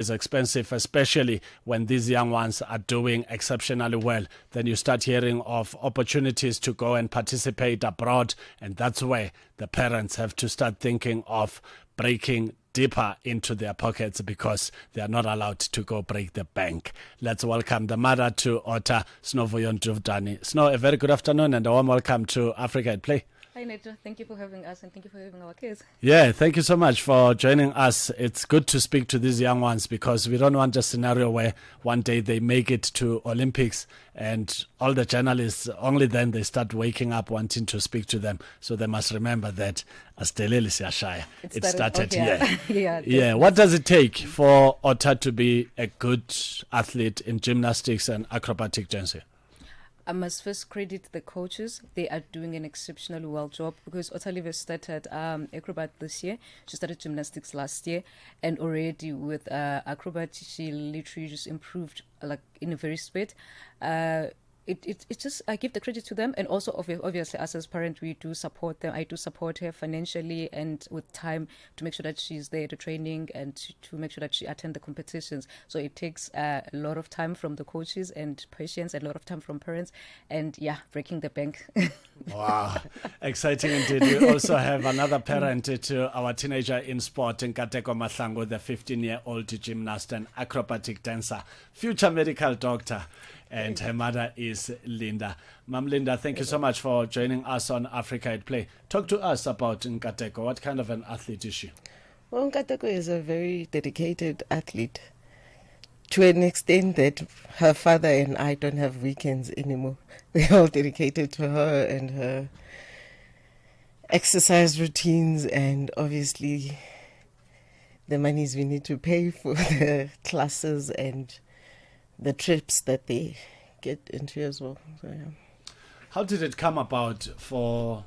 is expensive, especially when these young ones are doing exceptionally well. Then you start hearing of opportunities to go and participate abroad, and that's where the parents have to start thinking of breaking deeper into their pockets because they are not allowed to go break the bank. Let's welcome the mother to Ota, Ndudane. Snow, a very good afternoon and a warm welcome to Africa at Play. Hi Neto, thank you for having us and thank you for having our kids. Yeah, thank you so much for joining us. It's good to speak to these young ones because we don't want a scenario where one day they make it to Olympics and all the journalists, only then they start waking up wanting to speak to them. So they must remember that it started here. Yeah. What does it take for Ota to be a good athlete in gymnastics and acrobatic dancing? I must first credit the coaches. They are doing an exceptionally well job because Othalive started acrobat this year. She started gymnastics last year, and already with acrobat, she literally just improved like in a very speed. It just, I give the credit to them, and also obviously us as parents, we do support them. I do support her financially and with time to make sure that she's there to training and to make sure that she attend the competitions. So it takes a lot of time from the coaches and patience, and a lot of time from parents, and breaking the bank. Wow, exciting indeed. We also have another parent to our teenager in sport, Nkateko Mahlangu, the 15-year-old gymnast and acrobatic dancer, future medical doctor. And her mother is Linda. Ma'am Linda, thank you so much for joining us on Africa at Play. Talk to us about Nkateko. What kind of an athlete is she? Well, Nkateko is a very dedicated athlete to an extent that her father and I don't have weekends anymore. We're all dedicated to her and her exercise routines and obviously the monies we need to pay for the classes and the trips that they get into as well. So, yeah. How did it come about for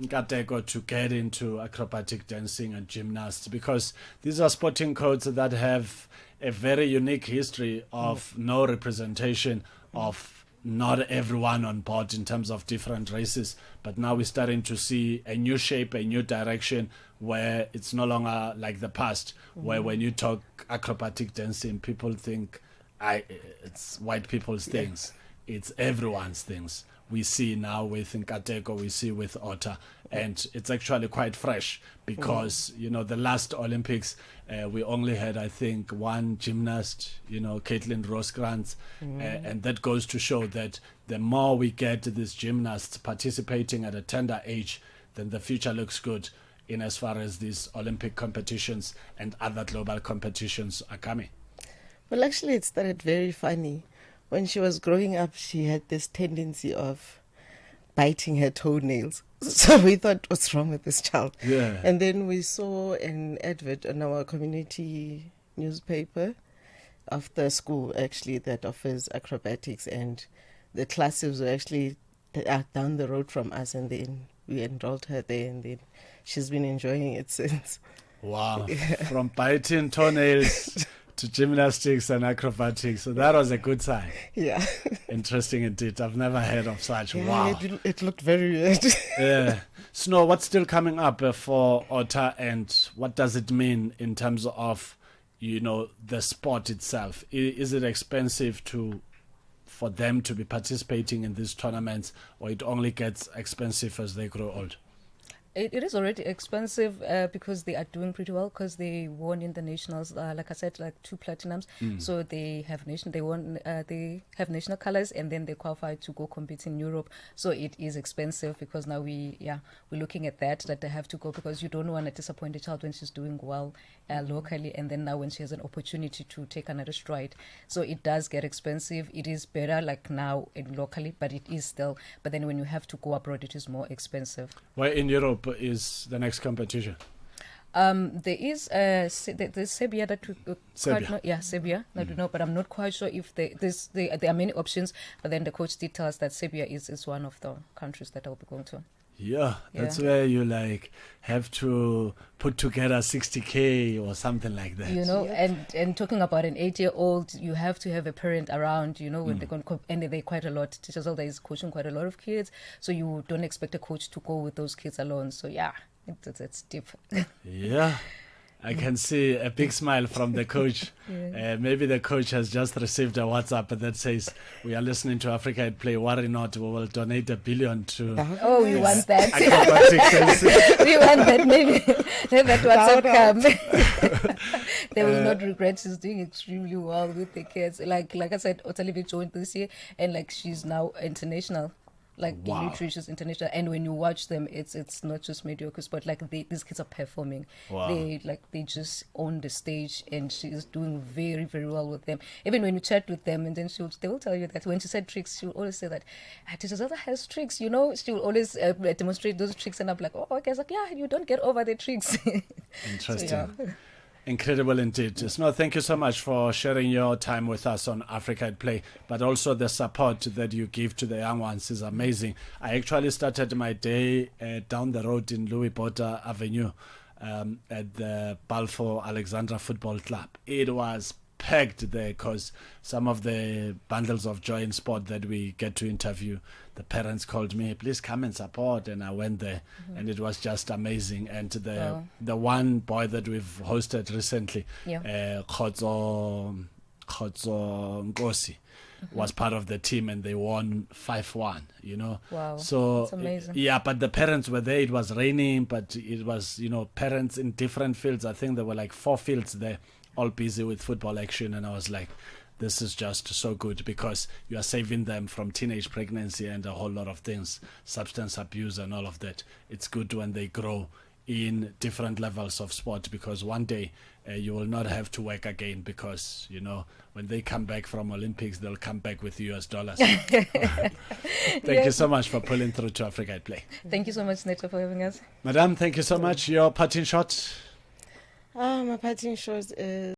Nkateko to get into acrobatic dancing and gymnastics? Because these are sporting codes that have a very unique history of no representation of not everyone on board in terms of different races. But now we're starting to see a new shape, a new direction where it's no longer like the past, where when you talk acrobatic dancing, people think it's white people's things. It's everyone's things. We see now with Nkateko, we see with Ota, and it's actually quite fresh because, the last Olympics, we only had, I think, one gymnast, Caitlin Rosecrans, and that goes to show that the more we get these gymnasts participating at a tender age, then the future looks good in as far as these Olympic competitions and other global competitions are coming. Well, actually, it started very funny. When she was growing up, she had this tendency of biting her toenails. So we thought, what's wrong with this child? Yeah. And then we saw an advert on our community newspaper after school, actually, that offers acrobatics. And the classes were actually down the road from us. And then we enrolled her there. And then she's been enjoying it since. Wow. Yeah. From biting toenails to gymnastics and acrobatics. So that was a good sign. Yeah. Interesting indeed. I've never heard of such. Yeah, wow. It looked very weird. Yeah. Snow, what's still coming up for Ota, and what does it mean in terms of, the sport itself? Is it expensive for them to be participating in these tournaments, or it only gets expensive as they grow old? It is already expensive because they are doing pretty well because they won in the nationals. Like I said, like 2 platinums. So they have they have national colors, and then they qualify to go compete in Europe. So it is expensive because now we're looking at that they have to go because you don't want to disappoint a child when she's doing well locally, and then now when she has an opportunity to take another stride. So it does get expensive. It is better like now locally, but it is still. But then when you have to go abroad, it is more expensive. Where in Europe is the next competition? There is there's Serbia that we Serbia. Serbia. I don't know, but I'm not quite sure if there are many options. But then the coach did tell us that Serbia is one of the countries that I'll be going to. Yeah, that's where you have to put together 60K or something like that. And talking about an 8-year-old, you have to have a parent around, when they're going to, and they're quite a lot. Teachers Older is coaching quite a lot of kids, so you don't expect a coach to go with those kids alone. So it's deep. Yeah. I can see a big smile from the coach. Yeah. Maybe the coach has just received a WhatsApp that says, "We are listening to Africa at Play. Worry not, we will donate $1 billion to Oh, we want that. acrobatic dancing." We want that. Maybe let that WhatsApp come. They will not regret. She's doing extremely well with the kids. Like I said, Othalive joined this year, and like she's now international. Like Wow. nutritious international, and when you watch them, it's not just mediocre sport. Like these kids are performing. Wow. They just own the stage, and she is doing very, very well with them. Even when you chat with them, and then they will tell you that when she said tricks, she will always say that teacher's other has tricks. You know, she will always demonstrate those tricks, and I'm like, oh, okay, it's like, yeah, you don't get over the tricks. Interesting. So, yeah. Incredible indeed. No, thank you so much for sharing your time with us on Africa at Play, but also the support that you give to the young ones is amazing. I actually started my day down the road in Louis Botha Avenue at the Balfour Alexandra Football Club. It was packed there because some of the bundles of joy in sport that we get to interview, the parents called me, please come and support, and I went there, and it was just amazing. And the one boy that we've hosted recently, Khotso Nkosi, was part of the team, and they won 5-1, you know. Wow, so that's amazing. Yeah, but the parents were there. It was raining, but it was, you know, parents in different fields. I think there were like 4 fields there, all busy with football action, and I was like, this is just so good because you are saving them from teenage pregnancy and a whole lot of things, substance abuse and all of that. It's good when they grow in different levels of sport, because one day you will not have to work again, because, you know, when they come back from Olympics, they'll come back with US dollars. Thank you so much for pulling through to Africa at Play. Thank you so much, Neto, for having us. Madam, thank you so much. Your parting shot? My parting shot is